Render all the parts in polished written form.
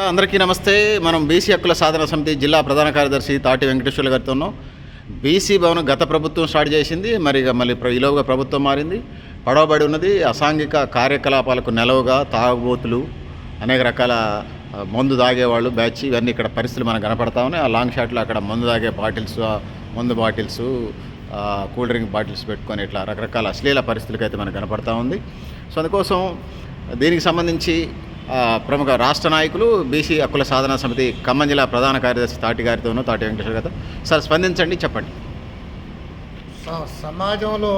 అందరికీ నమస్తే. మనం బీసీ హక్కుల సాధన సమితి జిల్లా ప్రధాన కార్యదర్శి తాటి వెంకటేశ్వర్లు గారితో ఉన్నాం. బీసీ భవన్ గత ప్రభుత్వం స్టార్ట్ చేసింది, మళ్ళీ ఈలోగా ప్రభుత్వం మారింది, పడవబడి ఉన్నది. అసాంఘిక కార్యకలాపాలకు నెలవుగా తాగుబోతులు, అనేక రకాల మందు తాగేవాళ్ళు బ్యాచ్, ఇవన్నీ ఇక్కడ పరిస్థితులు మనకు కనపడతా ఉన్నాయి. ఆ లాంగ్ షాట్లో అక్కడ మందు తాగే బాటిల్స్, మందు బాటిల్స్, కూల్ డ్రింక్ బాటిల్స్ పెట్టుకొని ఇట్లా రకరకాల అశ్లీల పరిస్థితులకి అయితే మనకు కనపడతా ఉంది. సో అందుకోసం దీనికి సంబంధించి ప్రముఖ రాష్ట్ర నాయకులు బీసీ హక్కుల సాధన సమితి ఖమ్మం జిల్లా ప్రధాన కార్యదర్శి తాటి వెంకటేశ్వర గారితో సార్ స్పందించండి, చెప్పండి. సమాజంలో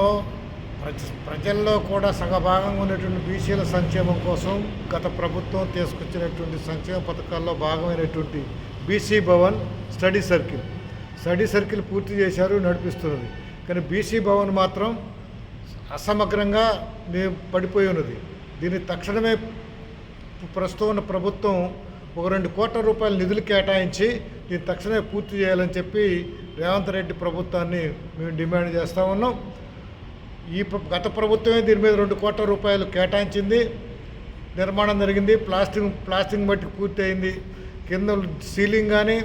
ప్రజల్లో కూడా సగభాగంగా ఉన్నటువంటి బీసీల సంక్షేమం కోసం గత ప్రభుత్వం తీసుకొచ్చినటువంటి సంక్షేమ పథకాల్లో భాగమైనటువంటి బీసీ భవన్ స్టడీ సర్కిల్ పూర్తి చేశారు, నడిపిస్తున్నది. కానీ బీసీ భవన్ మాత్రం అసమగ్రంగా పడిపోయి ఉన్నది. దీన్ని తక్షణమే ప్రస్తుతం ఉన్న ప్రభుత్వం ఒక 2 కోట్ల రూపాయల నిధులు కేటాయించి దీన్ని తక్షణమే పూర్తి చేయాలని చెప్పి రేవంత్ రెడ్డి ప్రభుత్వాన్ని మేము డిమాండ్ చేస్తూ ఉన్నాం. గత ప్రభుత్వమే దీని మీద 2 కోట్ల రూపాయలు కేటాయించింది, నిర్మాణం జరిగింది, ప్లాస్టింగ్ బట్టి పూర్తి అయింది. కింద సీలింగ్ కానీ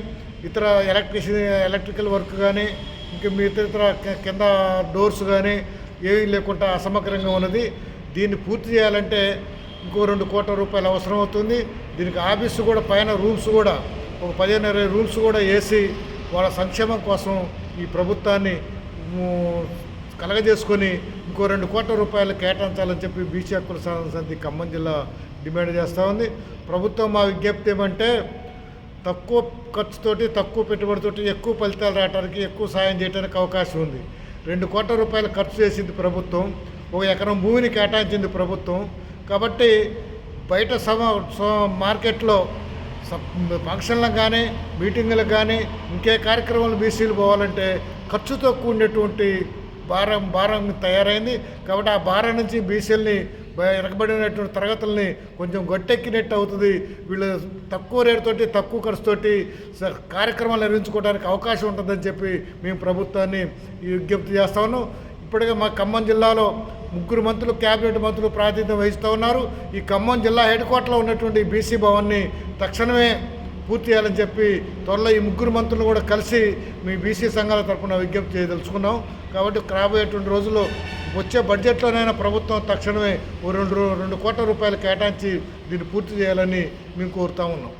ఇతర ఎలక్ట్రికల్ వర్క్ కానీ ఇంకా ఇతర కింద డోర్స్ కానీ ఏమీ లేకుండా అసమగ్రంగా ఉన్నది. దీన్ని పూర్తి చేయాలంటే ఇంకో 2 కోట్ల రూపాయలు అవసరం అవుతుంది. దీనికి ఆఫీసు కూడా పైన రూమ్స్ కూడా ఒక 15-20 రూమ్స్ కూడా వేసి వాళ్ళ సంక్షేమం కోసం ఈ ప్రభుత్వాన్ని కలగజేసుకొని ఇంకో 2 కోట్ల రూపాయలు కేటాయించాలని చెప్పి బీసీ హక్కుల సాధన సమితి ఖమ్మం జిల్లా డిమాండ్ చేస్తూ ఉంది. ప్రభుత్వం మా విజ్ఞప్తి ఏమంటే తక్కువ ఖర్చుతోటి, తక్కువ పెట్టుబడితోటి ఎక్కువ ఫలితాలు రావడానికి, ఎక్కువ సాయం చేయడానికి అవకాశం ఉంది. 2 కోట్ల రూపాయలు ఖర్చు చేసింది ప్రభుత్వం, 1 ఎకరం భూమిని కేటాయించింది ప్రభుత్వం. కాబట్టి బయట మార్కెట్లో ఫంక్షన్లకు కానీ, మీటింగులకు కానీ, ఇంకే కార్యక్రమాలు బీసీలు పోవాలంటే ఖర్చుతో కూడినటువంటి భారం తయారైంది. కాబట్టి ఆ భారం నుంచి బీసీలని వెనకబడినటువంటి తరగతుల్ని కొంచెం గట్టెక్కినట్టు అవుతుంది. వీళ్ళు తక్కువ రేటుతోటి, తక్కువ ఖర్చుతోటి కార్యక్రమాలు నిర్వహించుకోవడానికి అవకాశం ఉంటుందని చెప్పి మేము ప్రభుత్వాన్ని విజ్ఞప్తి చేస్తా ఉన్నాం. ఇప్పటికే మా ఖమ్మం జిల్లాలో 3 మంత్రులు, క్యాబినెట్ మంత్రులు ప్రాతినిధ్యం వహిస్తూ ఉన్నారు. ఈ ఖమ్మం జిల్లా హెడ్ క్వార్టర్లో ఉన్నటువంటి బీసీ భవన్ని తక్షణమే పూర్తి చేయాలని చెప్పి త్వరలో ఈ 3 మంత్రులు కూడా కలిసి మీ బీసీ సంఘాల తరఫున విజ్ఞప్తి చేయదలుచుకున్నాం. కాబట్టి రాబోయేటువంటి రోజుల్లో వచ్చే బడ్జెట్లోనైనా ప్రభుత్వం తక్షణమే 2 కోట్ల రూపాయలు కేటాయించి దీన్ని పూర్తి చేయాలని మేము కోరుతా ఉన్నాం.